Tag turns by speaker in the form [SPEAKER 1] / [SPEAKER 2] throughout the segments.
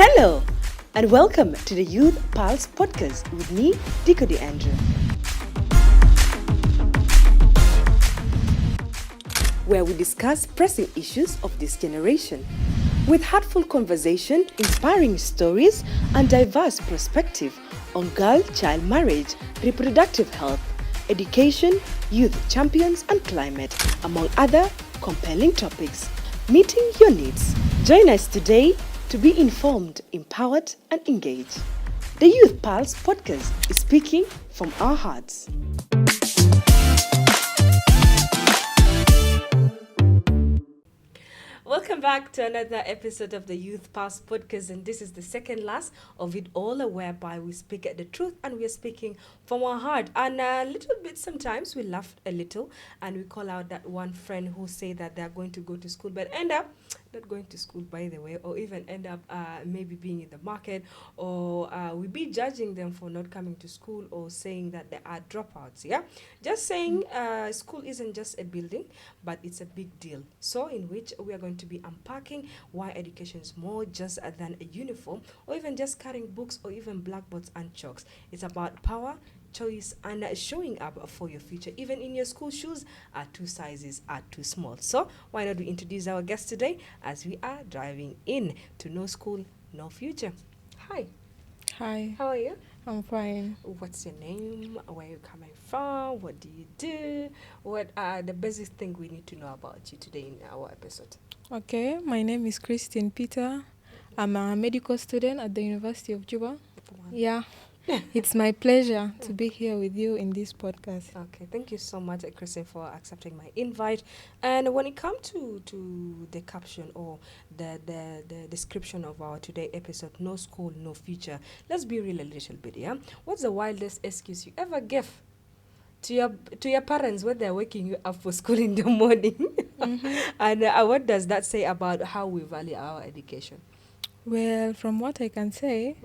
[SPEAKER 1] Hello, and welcome to the Youth Pulse podcast with me, Diko De Andrew. Where we discuss pressing issues of this generation with heartful conversation, inspiring stories, and diverse perspective on girl-child marriage, reproductive health, education, youth champions, and climate, among other compelling topics, meeting your needs. Join us today to be informed, empowered, and engaged. The Youth Pulse podcast is speaking from our hearts. Welcome back to another episode of the Youth Pulse podcast, and this is the second last of it all, whereby we speak the truth and we are speaking from our heart. And a little bit, sometimes we laugh a little and we call out that one friend who say that they're going to go to school but end up not going to school, by the way, or even end up maybe being in the market, or we be judging them for not coming to school or saying that they are dropouts. Yeah, just saying school isn't just a building, but it's a big deal. So in which we are going to be unpacking why education is more just than a uniform, or even just carrying books, or even blackboards and chalks. It's about power, choice, and showing up for your future. Even in your school shoes, two sizes are too small. So why not we introduce our guest today as we are driving in to No School, No Future. Hi.
[SPEAKER 2] Hi,
[SPEAKER 1] How are you?
[SPEAKER 2] I'm fine.
[SPEAKER 1] What's your name? Where are you coming from? What do you do? What are the basic thing we need to know about you today in our episode?
[SPEAKER 2] Okay, my name is Christine Peter. I'm a medical student at the University of Juba. Yeah, it's my pleasure to be here with you in this podcast.
[SPEAKER 1] Okay, thank you so much, Christine, for accepting my invite. And when it comes to the caption or the description of our today episode, No School, No Future, let's be real a little bit, yeah? What's the wildest excuse you ever gave to your parents when they're waking you up for school in the morning? And what does that say about how we value our education?
[SPEAKER 2] Well, from what I can say,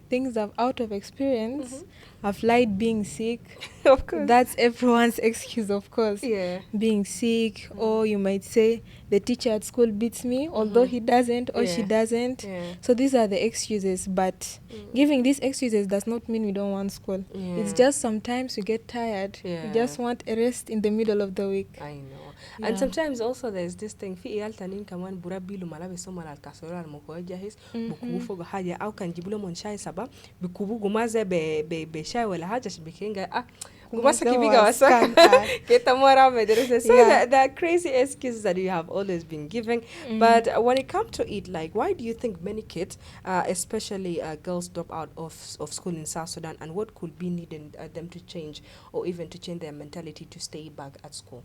[SPEAKER 2] things are out of experience. I've lied being sick.
[SPEAKER 1] Of course.
[SPEAKER 2] That's everyone's excuse, of course.
[SPEAKER 1] Yeah.
[SPEAKER 2] Being sick, or you might say the teacher at school beats me, although he doesn't or she doesn't.
[SPEAKER 1] Yeah.
[SPEAKER 2] So these are the excuses, but giving these excuses does not mean we don't want school.
[SPEAKER 1] Yeah.
[SPEAKER 2] It's just sometimes we get tired.
[SPEAKER 1] Yeah.
[SPEAKER 2] We just want a rest in the middle of the week.
[SPEAKER 1] I know.
[SPEAKER 2] Yeah.
[SPEAKER 1] And sometimes also there's this thing fi iyaltanin kaman burabilu malabe somal al kasoro al moko jahis bukubu fogo haja au kan jibulo mon shai saba bikubu gumaze be shai wala haja shibikinga gumasa kibiga wasaka keta mora medrese. So the crazy excuses that you have always been giving. But when it comes to it, like, why do you think many kids, especially girls, drop out of school in South Sudan, and what could be needed them to change, or even to change their mentality to stay back at school?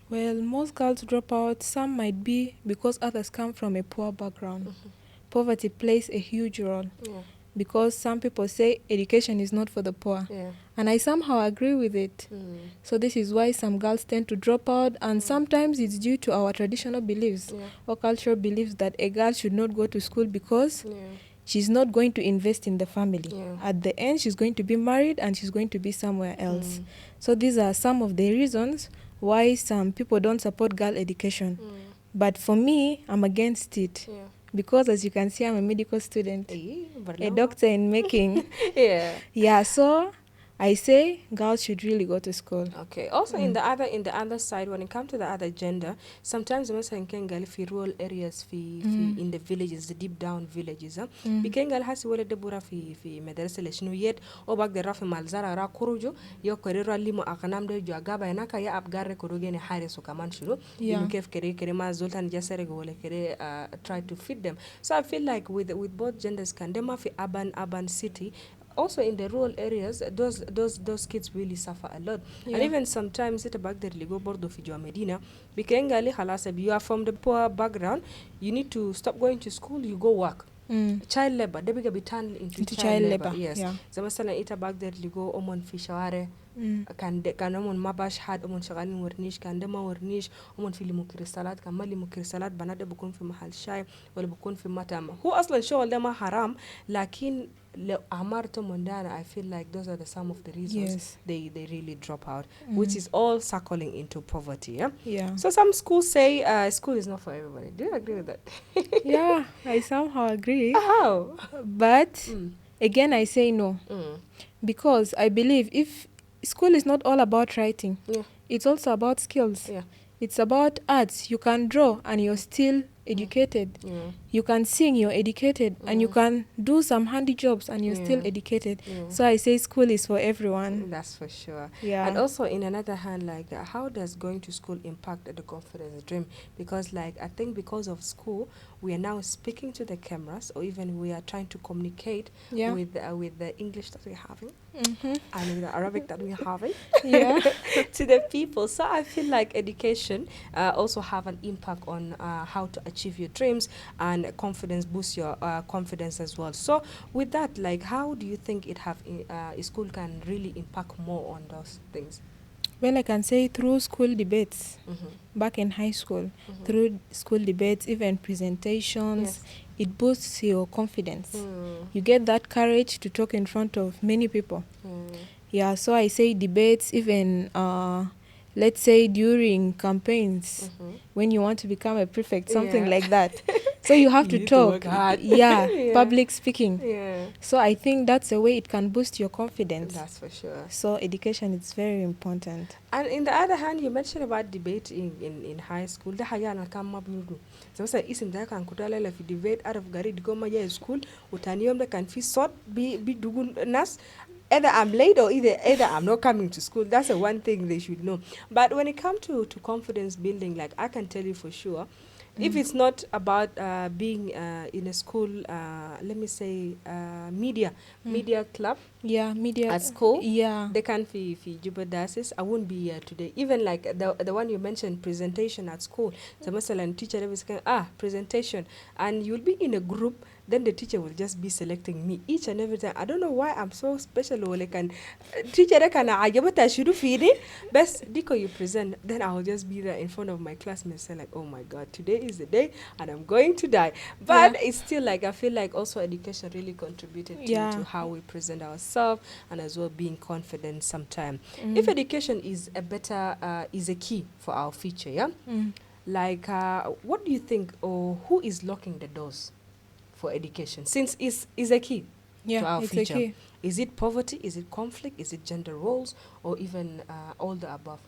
[SPEAKER 2] Well, most girls drop out. Some might be because others come from a poor background. Poverty plays a huge role.
[SPEAKER 1] Yeah.
[SPEAKER 2] Because some people say education is not for the poor.
[SPEAKER 1] Yeah.
[SPEAKER 2] And I somehow agree with it. So this is why some girls tend to drop out, and sometimes it's due to our traditional beliefs or cultural beliefs that a girl should not go to school because she's not going to invest in the family. At the end, she's going to be married and she's going to be somewhere else. So these are some of the reasons why some people don't support girl education. But for me, I'm against it. Because as you can see, I'm a medical student, a doctor in making. So I say girls should really go to school.
[SPEAKER 1] Okay. Also, in the other side, when it comes to the other gender, sometimes مثلا كان قال في rural areas في in the villages, the deep down villages, بكان قال هسي ولد دبورة في مدرسة لشنويات أو بقدر رافع مالزارة را كروجو يو كريرو اللي مو أغنام ده جو أجابا هناك يا أبغار كروجين حارس وكمان شنو إنه كيف كري ما زولتان جسر ولا كري try to feed them. So I feel like with both genders كان دما في urban city. Also in the rural areas, those kids really suffer a lot. And even sometimes it back there ligo bordo fi Jua Medina bikengali halas, you are from the poor background, you need to stop going to school, you go work. Child labor, they be turned into child labor. Yes. Zamasala ita back there ligo omon fi shaware kan omon mabash had omon shaghalin warnish kan dama warnish omon في المكرسالات كان ما المكرسالات بنات بكون في محل شاي ولا بكون في مطعم هو اصلا الشغل ده ما حرام لكن لو أمرتهم مندانا I feel like those are some of the reasons
[SPEAKER 2] Yes.
[SPEAKER 1] they really drop out which is all circling into poverty.
[SPEAKER 2] Yeah.
[SPEAKER 1] So some schools say school is not for everybody. Do you agree with that?
[SPEAKER 2] Yeah, I somehow agree.
[SPEAKER 1] How?
[SPEAKER 2] But again, I say no. Because I believe if school is not all about writing, it's also about skills. It's about arts. You can draw and you're still educated. You can sing, you're educated. And you can do some handy jobs and you're still educated. So I say school is for everyone.
[SPEAKER 1] That's for sure.
[SPEAKER 2] Yeah.
[SPEAKER 1] And also in another hand, like how does going to school impact the confidence dream? Because like I think because of school, we are now speaking to the cameras, or even we are trying to communicate with the English that we're having and with the Arabic that we're having to the people. So I feel like education also have an impact on how to achieve your dreams, and confidence boosts your confidence as well. So with that, like how do you think it have school can really impact more on those things?
[SPEAKER 2] Well, I can say through school debates back in high school, through school debates, even presentations, it boosts your confidence. You get that courage to talk in front of many people. Yeah, so I say debates, even let's say during campaigns, when you want to become a prefect, something like that. So you have to talk. Public speaking. So I think that's a way it can boost your confidence.
[SPEAKER 1] That's for sure.
[SPEAKER 2] So education is very important.
[SPEAKER 1] And in the other hand, you mentioned about debate in high school. The haya na kama budu. So isim da kan kutala la fi debate out of gari digoma ya school. Utaniyom da kan fi sort bi dugun nas. Either I'm late or either I'm not coming to school. That's the one thing they should know. But when it comes to confidence building, like I can tell you for sure, if it's not about being in a school, let me say media club,
[SPEAKER 2] media
[SPEAKER 1] at school,
[SPEAKER 2] they
[SPEAKER 1] can fi jubidasis. I wouldn't be here today. Even like the one you mentioned, presentation at school. So masalan teacher is saying presentation, and you'll be in a group. Then the teacher will just be selecting me each and every time. I don't know why I'm so special. Or like teacher can I should feed it. Best diko you present, then I'll just be there in front of my classmates and like, oh my god, today is the day and I'm going to die. But it's still like I feel like also education really contributed to how we present ourselves, and as well being confident sometimes. If education is a better is a key for our future, like what do you think, or who is locking the doors for education, since is a key to our future?
[SPEAKER 2] A key.
[SPEAKER 1] Is it poverty? Is it conflict? Is it gender roles? Or even all the above?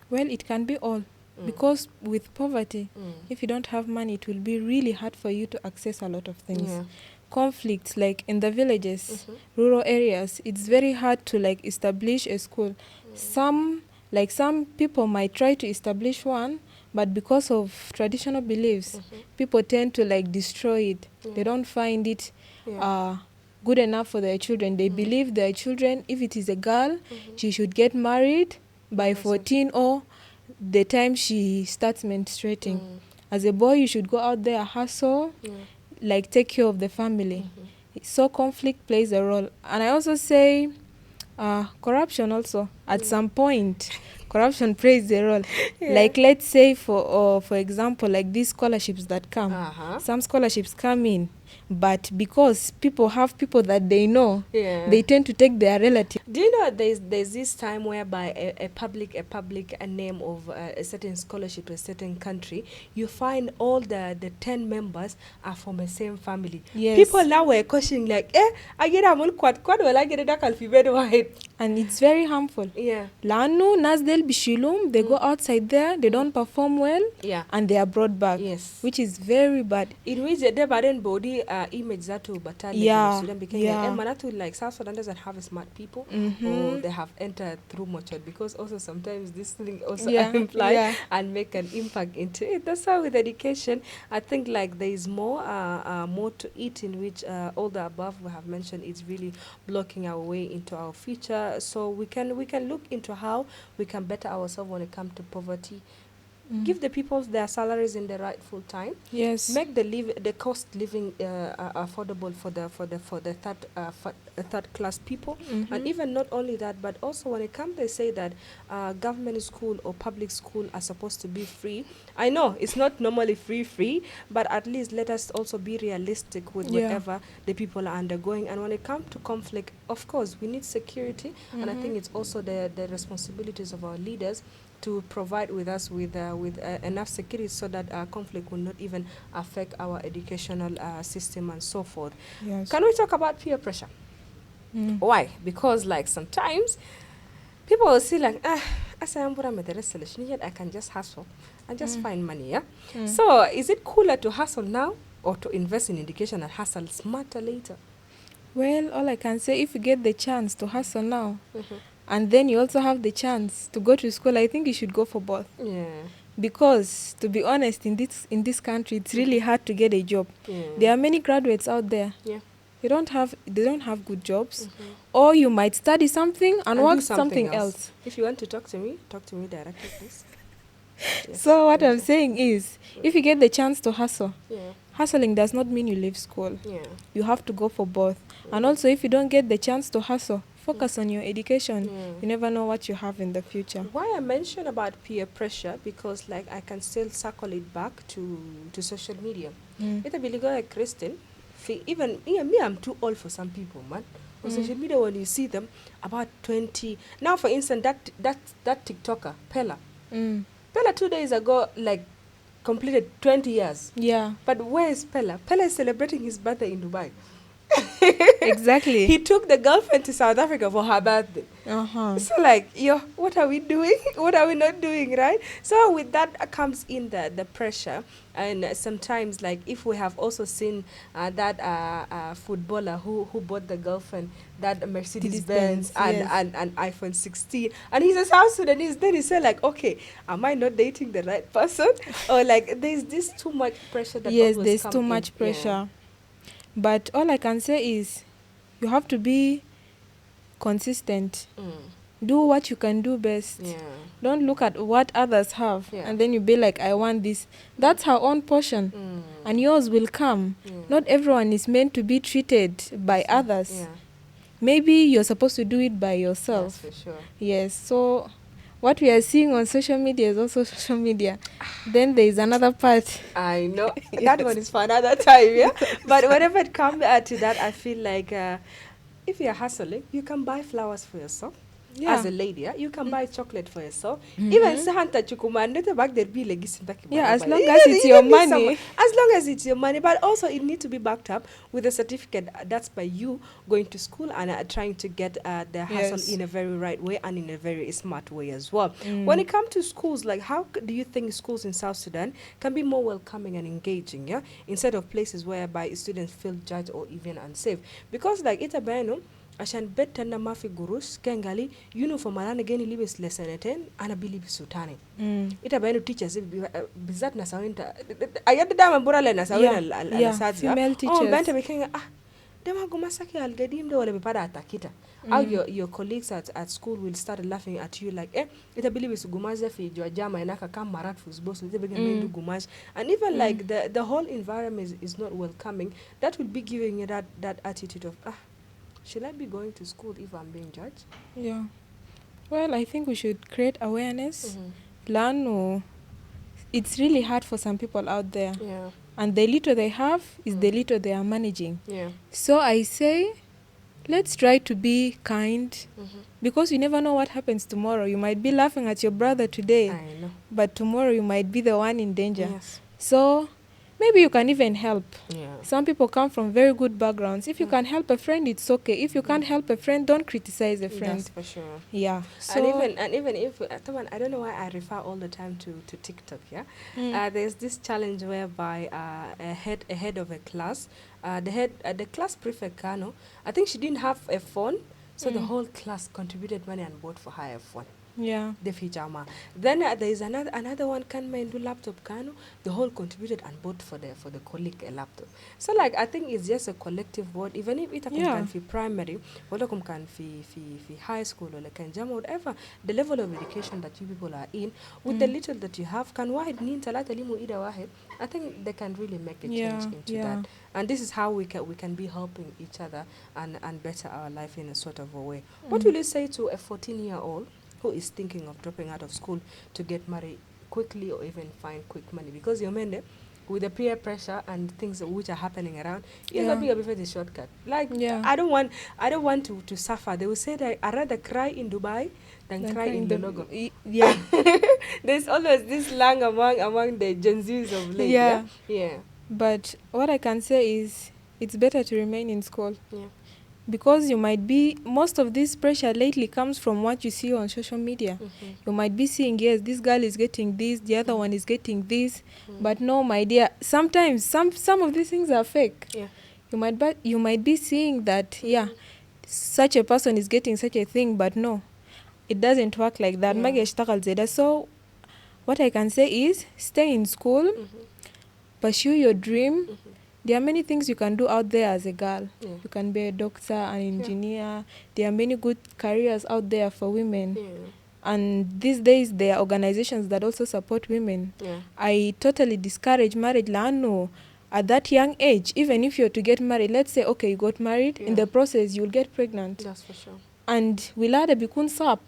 [SPEAKER 2] Well, it can be all. Because with poverty, if you don't have money, it will be really hard for you to access a lot of things. Conflicts, like in the villages, rural areas, it's very hard to like establish a school. Some people might try to establish one, but because of traditional beliefs, people tend to like destroy it. They don't find it good enough for their children. They believe their children, if it is a girl, she should get married by 14 or the time she starts menstruating. As a boy, you should go out there, hustle, like take care of the family. So conflict plays a role. And I also say corruption also. At some point, corruption plays a role. Like let's say for example, like these scholarships that come. Some scholarships come in, but because people have people that they know, they tend to take their relatives.
[SPEAKER 1] Do you know there's this time whereby a public name of a certain scholarship, a certain country, you find all the 10 members are from the same family. People now were questioning like, I get a quad well I get a dakal. And
[SPEAKER 2] it's very harmful. Lanu Nazdel Bishilum, they go outside there, they don't perform well, and they are brought back. Which is very bad.
[SPEAKER 1] In which the Debaden body image that to Batali Sudan became Manatu, like South Sudan doesn't have smart people, or they have entered through Mochad, because also sometimes this thing also imply and make an impact into it. That's how with education, I think like there is more to it, in which all the above we have mentioned is really blocking our way into our future. So we can look into how we can better ourselves when it comes to poverty, Give the people their salaries in the rightful time.
[SPEAKER 2] Yes.
[SPEAKER 1] Make the cost living affordable for the third class people. And even not only that, but also when it comes, they say that government school or public school are supposed to be free. I know it's not normally free, but at least let us also be realistic with whatever the people are undergoing. And when it comes to conflict, of course, we need security, and I think it's also the responsibilities of our leaders to provide with us with enough security so that conflict will not even affect our educational system and so forth.
[SPEAKER 2] Yes.
[SPEAKER 1] Can we talk about peer pressure? Why? Because like sometimes people will see like, I can just hustle and just find money, yeah? So is it cooler to hustle now or to invest in education and hustle smarter later?
[SPEAKER 2] Well, all I can say, if you get the chance to hustle now, and then you also have the chance to go to school, I think you should go for both.
[SPEAKER 1] Yeah.
[SPEAKER 2] Because to be honest, in this country, it's really hard to get a job. There are many graduates out there.
[SPEAKER 1] Yeah.
[SPEAKER 2] They don't have good jobs, or you might study something and work
[SPEAKER 1] do
[SPEAKER 2] something else.
[SPEAKER 1] If you want to talk to me directly, please. Yes.
[SPEAKER 2] So what I'm saying is, if you get the chance to hustle,
[SPEAKER 1] Yeah.
[SPEAKER 2] hustling does not mean you leave school.
[SPEAKER 1] Yeah.
[SPEAKER 2] You have to go for both. And also, if you don't get the chance to hustle, focus on your education. You never know what you have in the future.
[SPEAKER 1] Why I mention about peer pressure, because like I can still circle it back to social media. It's a really good Christian. Even me, I'm too old for some people, man. On social media, when you see them about 20 now, for instance, that TikToker Pella. Pella 2 days ago, like, completed 20 years.
[SPEAKER 2] Yeah.
[SPEAKER 1] But where is Pella? Pella is celebrating his birthday in Dubai.
[SPEAKER 2] Exactly.
[SPEAKER 1] He took the girlfriend to South Africa for her birthday. So like, what are we doing? What are we not doing, right? So with that comes in the pressure. And sometimes, like, if we have also seen that footballer who bought the girlfriend that Mercedes-Benz and iPhone 16, and he's a South Sudanese, then he said like, okay, am I not dating the right person? Or like, there's this too much pressure that
[SPEAKER 2] yes,
[SPEAKER 1] always
[SPEAKER 2] there's too much pressure.
[SPEAKER 1] Yeah.
[SPEAKER 2] But all I can say is, you have to be consistent. Do what you can do best.
[SPEAKER 1] Yeah.
[SPEAKER 2] Don't look at what others have and then you be like, I want this. That's her own portion, and yours will come. Not everyone is meant to be treated by others.
[SPEAKER 1] Yeah.
[SPEAKER 2] Maybe you're supposed to do it by yourself.
[SPEAKER 1] Yes, for sure.
[SPEAKER 2] Yes, so what we are seeing on social media is also social media. Then there is another part.
[SPEAKER 1] I know. That one is for another time, yeah? But whenever it comes to that, I feel like if you're hustling, you can buy flowers for yourself. As a lady, yeah? You can buy chocolate for yourself. Even Sahanta Chukumande, back there be legacy.
[SPEAKER 2] Yeah, as long as it's your money.
[SPEAKER 1] As long as it's your money. But also it needs to be backed up with a certificate that's by you going to school and trying to get the hustle in a very right way and in a very smart way as well. When it comes to schools, like, how do you think schools in South Sudan can be more welcoming and engaging, yeah? Instead of places whereby students feel judged or even unsafe? Because like it's a bano, عشان بيت تنا ما في قروش كان قالي يونيفورم أنا جاني لبس لسنتين أنا بلبس ثاني إذا بينو teachers بالذات نسوين تا أياد دائما برا لنا نسوين الأساتذة
[SPEAKER 2] female teachers
[SPEAKER 1] بنت بيكين دائما قوم ساكي القديم ده ولا بيبدا أتاكيتا أو your colleagues at school will start laughing at you like إذا بلبس قماش في جوجاما هناك كم مرات في أسبوع إذا بيجي بيندو قماش and even like the whole environment is not welcoming. That will be giving you that attitude of should I be going to school if I'm being judged?
[SPEAKER 2] Yeah. Well, I think we should create awareness. Learn. It's really hard for some people out there.
[SPEAKER 1] Yeah.
[SPEAKER 2] And the little they have is the little they are managing.
[SPEAKER 1] Yeah.
[SPEAKER 2] So I say, let's try to be kind. Because you never know what happens tomorrow. You might be laughing at your brother today.
[SPEAKER 1] I know.
[SPEAKER 2] But tomorrow you might be the one in danger.
[SPEAKER 1] Yes.
[SPEAKER 2] So maybe you can even help.
[SPEAKER 1] Yeah.
[SPEAKER 2] Some people come from very good backgrounds. If you can help a friend, it's okay. If you can't help a friend, don't criticize a friend.
[SPEAKER 1] That's for sure.
[SPEAKER 2] Yeah. So
[SPEAKER 1] And even if I don't know why I refer all the time to TikTok. Yeah. There's this challenge whereby a head of a class, the class prefect Kano, I think she didn't have a phone, so the whole class contributed money and bought for her a phone.
[SPEAKER 2] Yeah.
[SPEAKER 1] the hijama. Then there is another one can mind do laptop kanu. The whole contributed and bought for the colleague a laptop. So like I think it's just a collective word. Even if it can fi primary, whether can fi high school or like jam whatever the level of education that you people are in, with the little that you have, can wahid nin talata limu ida wahid. I think they can really make a change into that. And this is how we can be helping each other and better our life in a sort of a way. What will you say to a 14-year-old who is thinking of dropping out of school to get married quickly or even find quick money? Because your men, with the peer pressure and things which are happening around, you're not being able to shortcut. Like I don't want to suffer. They will say that I'd rather cry in Dubai than cry in the logo.
[SPEAKER 2] Yeah.
[SPEAKER 1] There's always this slang among the Gen Zs of late. Yeah.
[SPEAKER 2] But what I can say is it's better to remain in school.
[SPEAKER 1] Yeah.
[SPEAKER 2] Because you might be, most of this pressure lately comes from what you see on social media. You might be seeing, yes, this girl is getting this, the other one is getting this, but no, my dear, sometimes some of these things are fake.
[SPEAKER 1] Yeah.
[SPEAKER 2] You might be seeing that, such a person is getting such a thing, but no, it doesn't work like that. So what I can say is stay in school, pursue your dream. There are many things you can do out there as a girl. You can be a doctor, an engineer. There are many good careers out there for women. And these days there are organizations that also support women. I totally discourage marriage. No, at that young age, even if you're to get married, let's say, okay, you got married, in the process you'll get pregnant.
[SPEAKER 1] That's for sure.
[SPEAKER 2] And wilada bikun sap,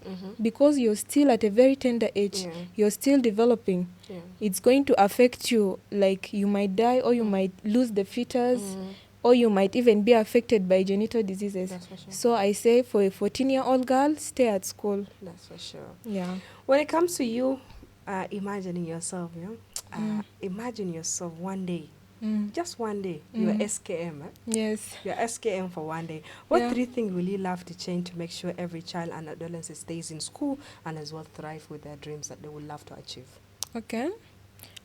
[SPEAKER 2] because you're still at a very tender age, you're still developing. It's going to affect you, like you might die, or you might lose the fetus, or you might even be affected by genital diseases.
[SPEAKER 1] That's for sure.
[SPEAKER 2] So I say for a 14-year-old girl, stay at school.
[SPEAKER 1] That's for sure.
[SPEAKER 2] Yeah.
[SPEAKER 1] When it comes to you imagining yourself, imagine yourself one day, just one day, you're SKM.
[SPEAKER 2] Yes.
[SPEAKER 1] You're SKM for one day. What 3 things will you love to change to make sure every child and adolescent stays in school and as well thrive with their dreams that they would love to achieve?
[SPEAKER 2] Okay.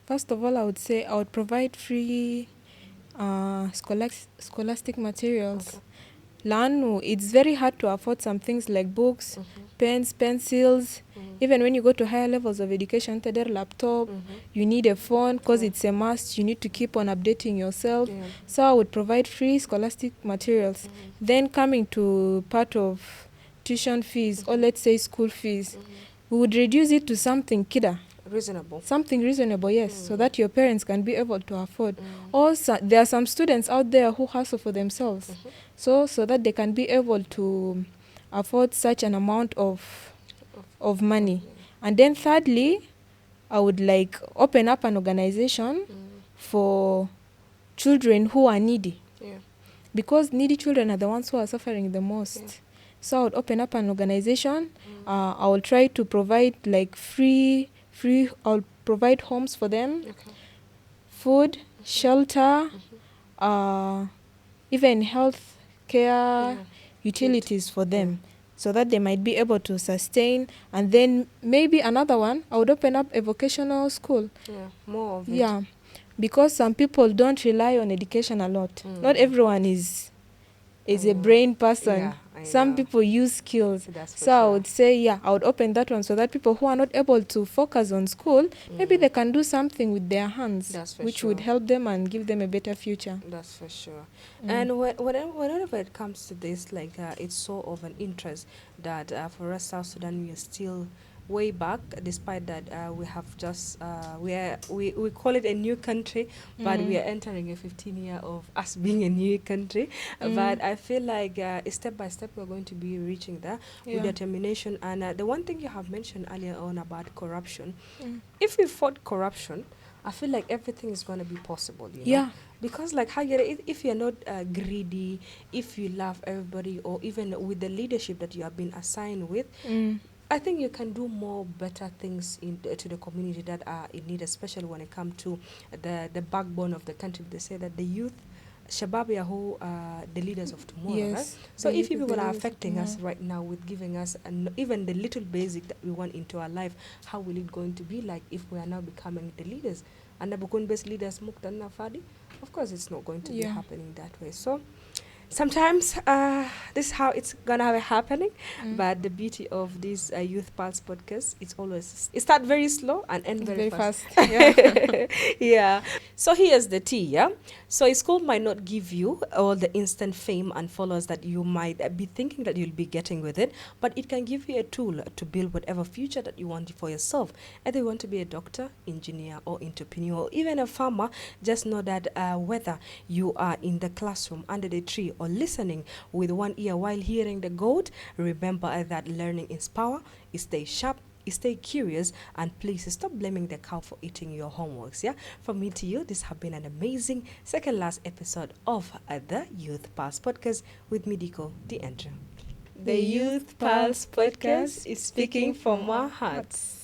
[SPEAKER 2] First of all, I would say I would provide free scholastic materials. Lanu, it's very hard to afford some things like books, pens, pencils. Even when you go to higher levels of education, their laptop, you need a phone because it's a must. You need to keep on updating yourself. So I would provide free scholastic materials. Then coming to part of tuition fees, or let's say school fees, we would reduce it to something kida.
[SPEAKER 1] Reasonable.
[SPEAKER 2] Something reasonable, yes, so that your parents can be able to afford. Also, there are some students out there who hustle for themselves, so that they can be able to afford such an amount of money. And then thirdly, I would like open up an organization for children who are needy. Because needy children are the ones who are suffering the most. So I would open up an organization. I will try to provide like free, I'll provide homes for them, food, shelter, even health care, utilities for them, so that they might be able to sustain. And then maybe another one, I would open up a vocational school.
[SPEAKER 1] More of it.
[SPEAKER 2] Because some people don't rely on education a lot. Not everyone is a brain person. Some people use skills. So I would say, I would open that one so that people who are not able to focus on school, maybe they can do something with their hands, which would help them and give them a better future.
[SPEAKER 1] That's for sure. And whenever it comes to this, like it's so of an interest that for us South Sudan, we are still way back, despite that we have just we call it a new country, but we are entering a 15-year of us being a new country. But I feel like step by step we're going to be reaching there with determination. And the one thing you have mentioned earlier on about corruption, if we fought corruption, I feel like everything is going to be possible, you know? Because like if you're not greedy, if you love everybody, or even with the leadership that you have been assigned with, I think you can do more better things to the community that are in need, especially when it comes to the backbone of the country. They say that the youth, Shabab Yahu, the leaders of tomorrow, right? So if people are affecting us right now with giving us even the little basic that we want into our life, how will it going to be like if we are now becoming the leaders? And the Bukun based leaders, Muktan Nafadi, of course it's not going to be happening that way. So Sometimes this is how it's gonna be happening, but the beauty of this Youth Pulse podcast, it's always it start very slow and end very fast.
[SPEAKER 2] Yeah.
[SPEAKER 1] Yeah. So here's the tea, yeah. So a school might not give you all the instant fame and followers that you might be thinking that you'll be getting with it, but it can give you a tool to build whatever future that you want for yourself. Either you want to be a doctor, engineer, or entrepreneur, or even a farmer, just know that whether you are in the classroom, under the tree, or listening with one ear while hearing the goat, remember that learning is power. Stay sharp, stay curious, and please stop blaming the cow for eating your homeworks. Yeah, from me to you, this has been an amazing second last episode of the Youth Pulse podcast with Midiko the Andrew. The Youth Pulse podcast is speaking from our hearts.